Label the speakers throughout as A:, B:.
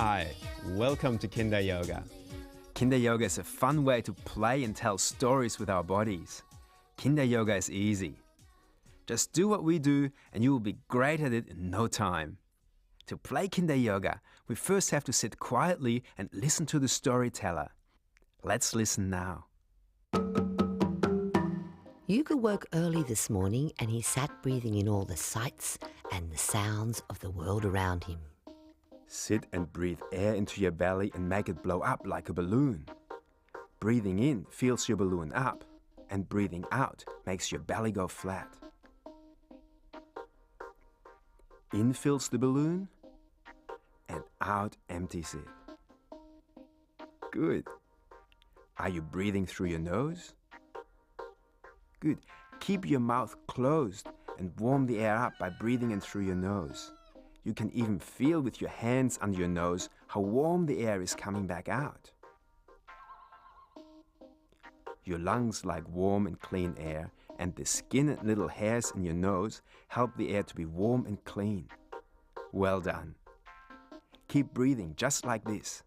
A: Hi, welcome to Kinder Yoga.
B: Kinder Yoga is a fun way to play and tell stories with our bodies. Kinder Yoga is easy. Just do what we do and you will be great at it in no time. To play Kinder Yoga, we first have to sit quietly and listen to the storyteller. Let's listen now.
C: Yuga woke early this morning and he sat breathing in all the sights and the sounds of the world around him.
B: Sit and breathe air into your belly and make it blow up like a balloon. Breathing in fills your balloon up, and breathing out makes your belly go flat. In fills the balloon, and out empties it. Good. Are you breathing through your nose? Good. Keep your mouth closed and warm the air up by breathing in through your nose. You can even feel with your hands under your nose how warm the air is coming back out. Your lungs like warm and clean air, and the skin and little hairs in your nose help the air to be warm and clean. Well done. Keep breathing just like this.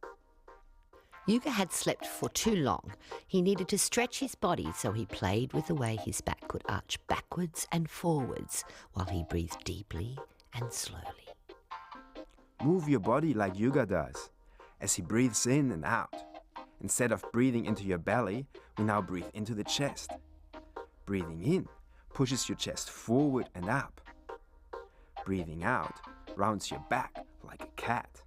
C: Yuga had slept for too long. He needed to stretch his body, so he played with the way his back could arch backwards and forwards while he breathed deeply and slowly.
B: Move your body like Yuga does, as he breathes in and out. Instead of breathing into your belly, we now breathe into the chest. Breathing in pushes your chest forward and up. Breathing out rounds your back like a cat.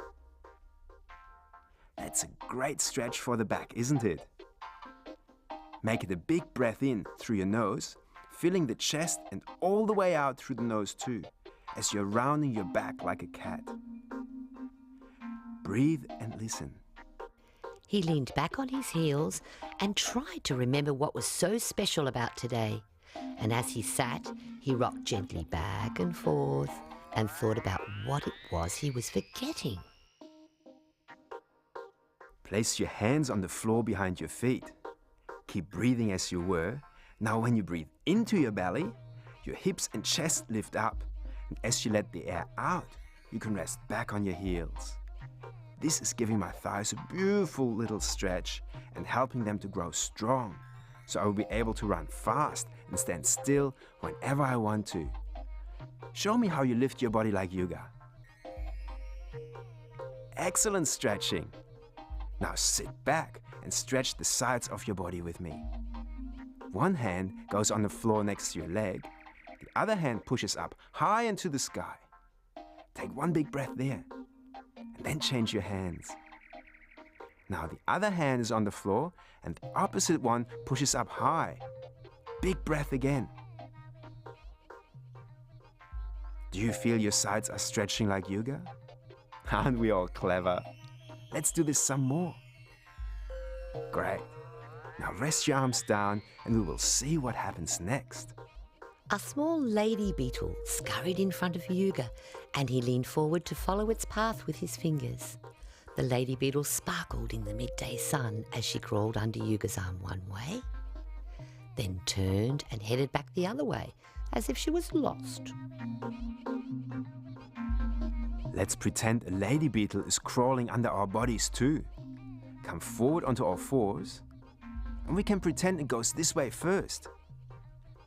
B: That's a great stretch for the back, isn't it? Make it a big breath in through your nose, filling the chest and all the way out through the nose too, as you're rounding your back like a cat. Breathe and listen.
C: He leaned back on his heels and tried to remember what was so special about today. And as he sat, he rocked gently back and forth and thought about what it was he was forgetting.
B: Place your hands on the floor behind your feet. Keep breathing as you were. Now when you breathe into your belly, your hips and chest lift up. And as you let the air out, you can rest back on your heels. This is giving my thighs a beautiful little stretch and helping them to grow strong, so I will be able to run fast and stand still whenever I want to. Show me how you lift your body like Yuga. Excellent stretching. Now sit back and stretch the sides of your body with me. One hand goes on the floor next to your leg. The other hand pushes up high into the sky. Take one big breath there, and then change your hands. Now the other hand is on the floor, and the opposite one pushes up high. Big breath again. Do you feel your sides are stretching like Yuga? Aren't we all clever? Let's do this some more. Great. Now rest your arms down and we will see what happens next.
C: A small lady beetle scurried in front of Yuga and he leaned forward to follow its path with his fingers. The lady beetle sparkled in the midday sun as she crawled under Yuga's arm one way, then turned and headed back the other way as if she was lost.
B: Let's pretend a lady beetle is crawling under our bodies too. Come forward onto all fours, and we can pretend it goes this way first.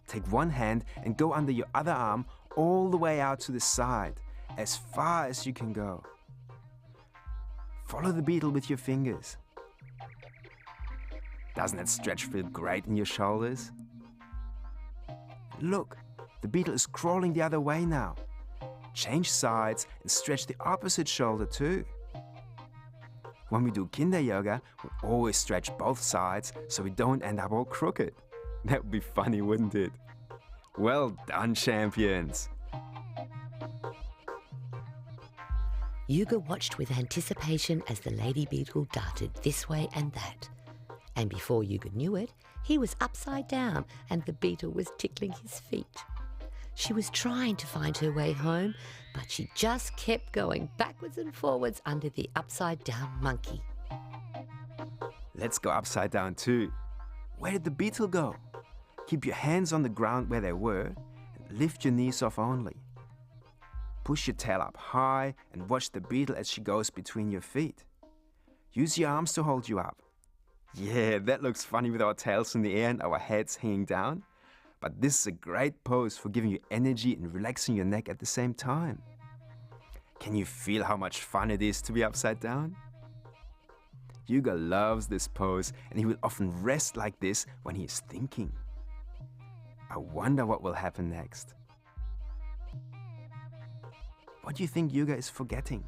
B: Take one hand and go under your other arm all the way out to the side, as far as you can go. Follow the beetle with your fingers. Doesn't that stretch feel great in your shoulders? Look, the beetle is crawling the other way now. Change sides and stretch the opposite shoulder too. When we do Kinder Yoga, we always stretch both sides so we don't end up all crooked. That would be funny, wouldn't it? Well done, champions!
C: Yuga watched with anticipation as the lady beetle darted this way and that. And before Yuga knew it, he was upside down and the beetle was tickling his feet. She was trying to find her way home, but she just kept going backwards and forwards under the upside-down monkey.
B: Let's go upside down too. Where did the beetle go? Keep your hands on the ground where they were and lift your knees off only. Push your tail up high and watch the beetle as she goes between your feet. Use your arms to hold you up. Yeah, that looks funny with our tails in the air and our heads hanging down. But this is a great pose for giving you energy and relaxing your neck at the same time. Can you feel how much fun it is to be upside down? Hugo loves this pose and he will often rest like this when he is thinking. I wonder what will happen next. What do you think Hugo is forgetting?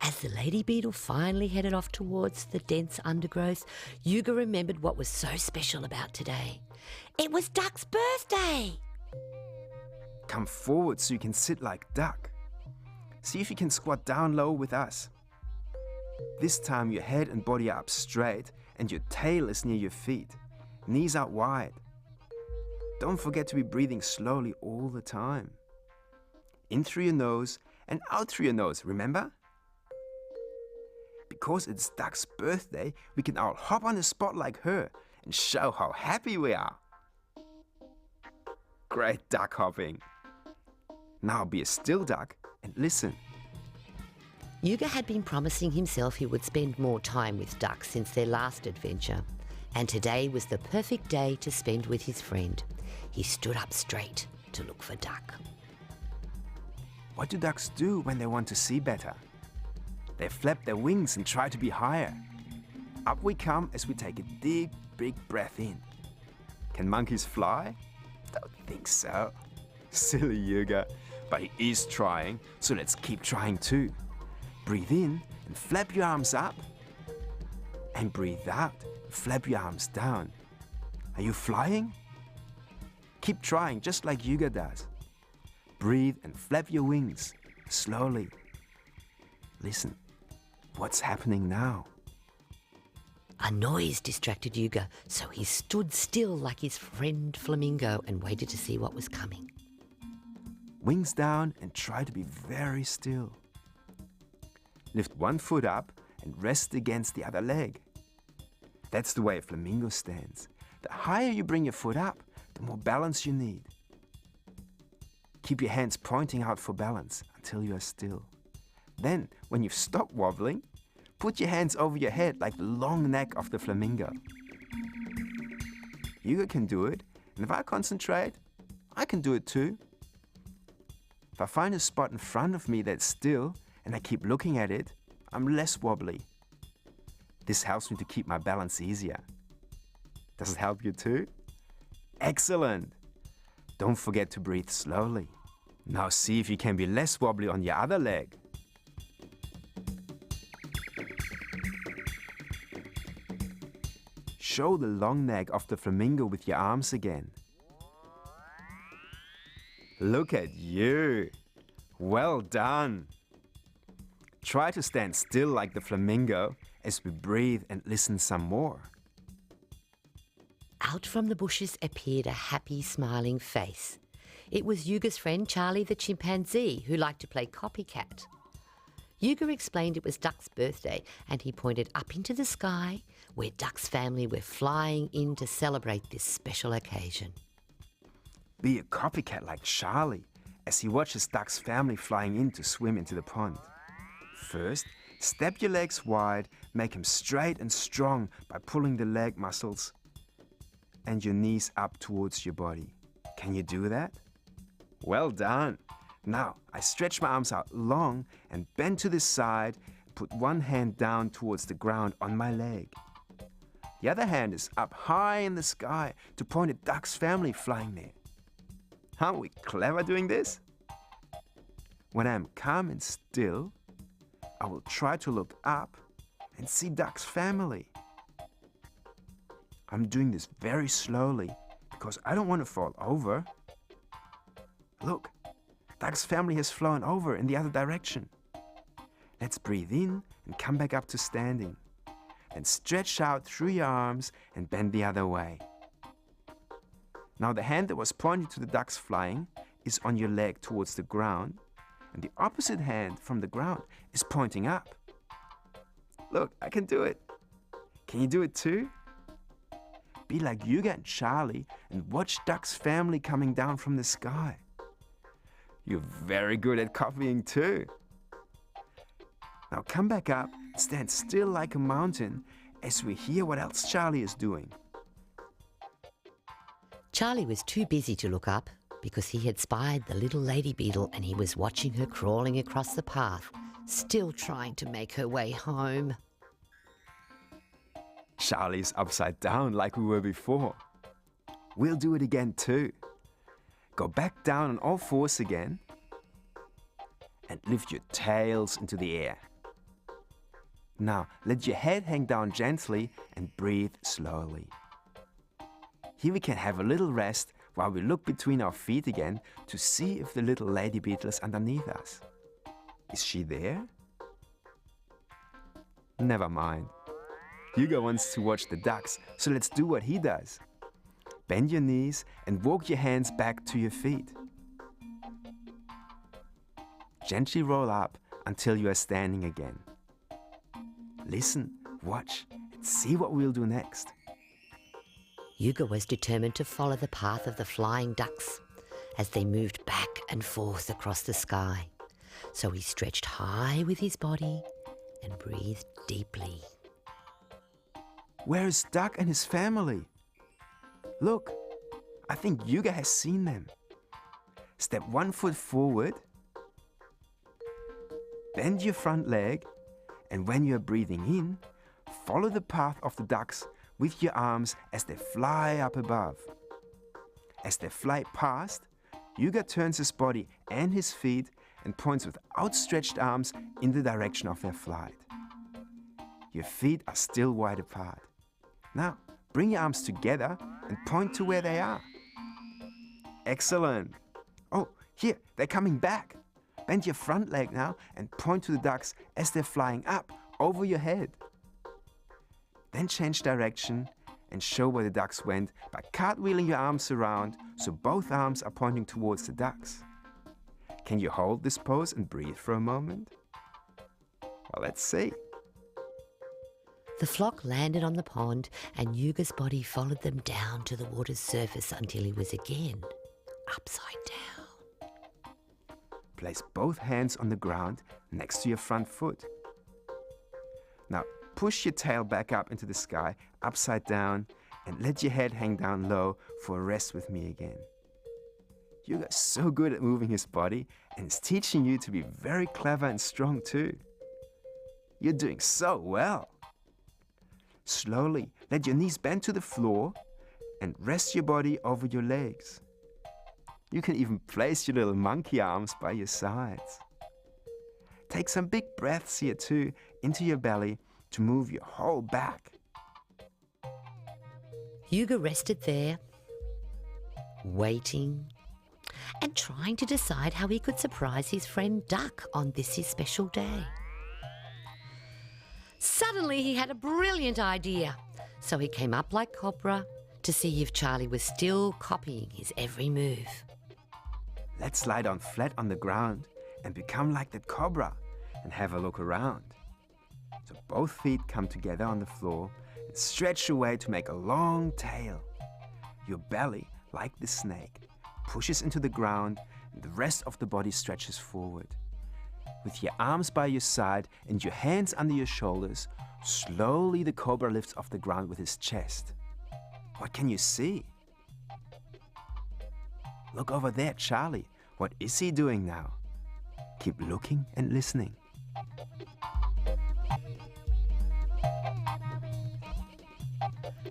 C: As the lady beetle finally headed off towards the dense undergrowth, Hugo remembered what was so special about today. It was Duck's birthday!
B: Come forward so you can sit like Duck. See if you can squat down low with us. This time your head and body are up straight and your tail is near your feet. Knees out wide. Don't forget to be breathing slowly all the time. In through your nose and out through your nose, remember? Because it's Duck's birthday, we can all hop on the spot like her and show how happy we are. Great duck hopping. Now be a still duck and listen.
C: Hugo had been promising himself he would spend more time with Duck since their last adventure, and today was the perfect day to spend with his friend. He stood up straight to look for Duck.
B: What do ducks do when they want to see better? They flap their wings and try to be higher. Up we come as we take a deep, big breath in. Can monkeys fly? Don't think so. Silly Hugo. But he is trying, so let's keep trying too. Breathe in and flap your arms up. And breathe out and flap your arms down. Are you flying? Keep trying just like Hugo does. Breathe and flap your wings slowly. Listen, what's happening now?
C: A noise distracted Hugo, so he stood still like his friend Flamingo and waited to see what was coming.
B: Wings down and try to be very still. Lift one foot up and rest against the other leg. That's the way a flamingo stands. The higher you bring your foot up, the more balance you need. Keep your hands pointing out for balance until you are still. Then, when you've stopped wobbling, put your hands over your head like the long neck of the flamingo. Hugo can do it, and if I concentrate, I can do it too. If I find a spot in front of me that's still, and I keep looking at it, I'm less wobbly. This helps me to keep my balance easier. Does it help you too? Excellent! Don't forget to breathe slowly. Now see if you can be less wobbly on your other leg. Show the long neck of the flamingo with your arms again. Look at you! Well done! Try to stand still like the flamingo as we breathe and listen some more.
C: Out from the bushes appeared a happy, smiling face. It was Hugo's friend Charlie the chimpanzee, who liked to play copycat. Hugo explained it was Duck's birthday, and he pointed up into the sky, where Duck's family were flying in to celebrate this special occasion.
B: Be a copycat like Charlie as he watches Duck's family flying in to swim into the pond. First, step your legs wide, make them straight and strong by pulling the leg muscles and your knees up towards your body. Can you do that? Well done! Now, I stretch my arms out long and bend to the side, put one hand down towards the ground on my leg. The other hand is up high in the sky to point at Duck's family flying there. Aren't we clever doing this? When I'm calm and still, I will try to look up and see Duck's family. I'm doing this very slowly because I don't want to fall over. Look, Duck's family has flown over in the other direction. Let's breathe in and come back up to standing. And stretch out through your arms and bend the other way. Now the hand that was pointing to the ducks flying is on your leg towards the ground, and the opposite hand from the ground is pointing up. Look, I can do it. Can you do it too? Be like Hugo and Charlie and watch Duck's family coming down from the sky. You're very good at copying too. Now come back up, stand still like a mountain as we hear what else Charlie is doing.
C: Charlie was too busy to look up because he had spied the little lady beetle and he was watching her crawling across the path, still trying to make her way home.
B: Charlie's upside down like we were before. We'll do it again too. Go back down on all fours again and lift your tails into the air. Now let your head hang down gently and breathe slowly. Here we can have a little rest while we look between our feet again to see if the little lady beetle is underneath us. Is she there? Never mind. Hugo wants to watch the ducks, so let's do what he does. Bend your knees and walk your hands back to your feet. Gently roll up until you are standing again. Listen, watch, and see what we'll do next.
C: Hugo was determined to follow the path of the flying ducks as they moved back and forth across the sky. So he stretched high with his body and breathed deeply.
B: Where is Duck and his family? Look, I think Hugo has seen them. Step 1 foot forward. Bend your front leg, and when you are breathing in, follow the path of the ducks with your arms as they fly up above. As they fly past, Hugo turns his body and his feet and points with outstretched arms in the direction of their flight. Your feet are still wide apart. Now, bring your arms together and point to where they are. Excellent. Oh, here, they're coming back. Bend your front leg now and point to the ducks as they're flying up over your head. Then change direction and show where the ducks went by cartwheeling your arms around so both arms are pointing towards the ducks. Can you hold this pose and breathe for a moment? Well, let's see.
C: The flock landed on the pond and Hugo's body followed them down to the water's surface until he was again upside down.
B: Place both hands on the ground next to your front foot. Now push your tail back up into the sky, upside down, and let your head hang down low for a rest with me again. Hugo's so good at moving his body and is teaching you to be very clever and strong too. You're doing so well. Slowly let your knees bend to the floor and rest your body over your legs. You can even place your little monkey arms by your sides. Take some big breaths here too into your belly to move your whole back.
C: Hugo rested there, waiting and trying to decide how he could surprise his friend Duck on this his special day. Suddenly he had a brilliant idea, so he came up like Cobra to see if Charlie was still copying his every move.
B: Let's lie down flat on the ground and become like that cobra and have a look around. So both feet come together on the floor and stretch away to make a long tail. Your belly, like the snake, pushes into the ground and the rest of the body stretches forward. With your arms by your side and your hands under your shoulders, slowly the cobra lifts off the ground with his chest. What can you see? Look over there, Charlie. What is he doing now? Keep looking and listening.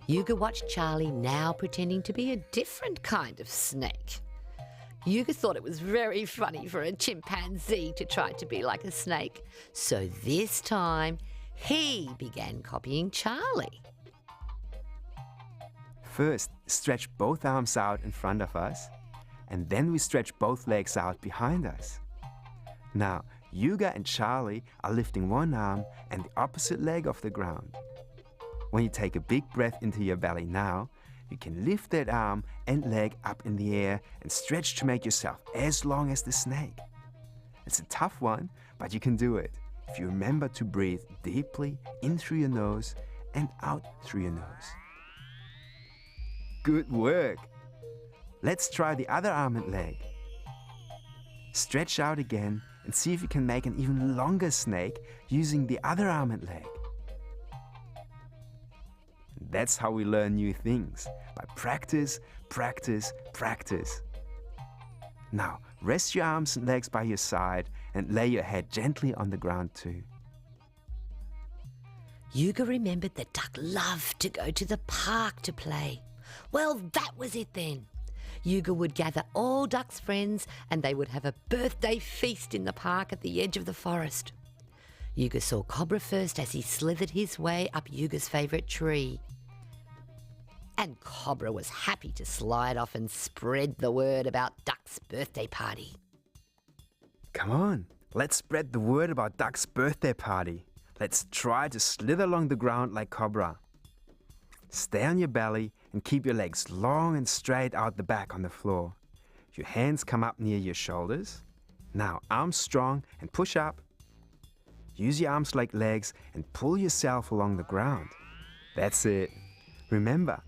C: Hugo watched Charlie now pretending to be a different kind of snake. Hugo thought it was very funny for a chimpanzee to try to be like a snake, so this time he began copying Charlie.
B: First, stretch both arms out in front of us, and then we stretch both legs out behind us. Now, Hugo and Charlie are lifting one arm and the opposite leg off the ground. When you take a big breath into your belly now, you can lift that arm and leg up in the air and stretch to make yourself as long as the snake. It's a tough one, but you can do it if you remember to breathe deeply in through your nose and out through your nose. Good work! Let's try the other arm and leg. Stretch out again and see if you can make an even longer snake using the other arm and leg. That's how we learn new things, by practice, practice, practice. Now, rest your arms and legs by your side and lay your head gently on the ground too.
C: Hugo remembered that Duck loved to go to the park to play. Well, that was it then. Hugo would gather all Duck's friends and they would have a birthday feast in the park at the edge of the forest. Hugo saw Cobra first as he slithered his way up Hugo's favourite tree. And Cobra was happy to slide off and spread the word about Duck's birthday party.
B: Come on, let's spread the word about Duck's birthday party. Let's try to slither along the ground like Cobra. Stay on your belly and keep your legs long and straight out the back on the floor. Your hands come up near your shoulders. Now arms strong and push up. Use your arms like legs and pull yourself along the ground. That's it. Remember,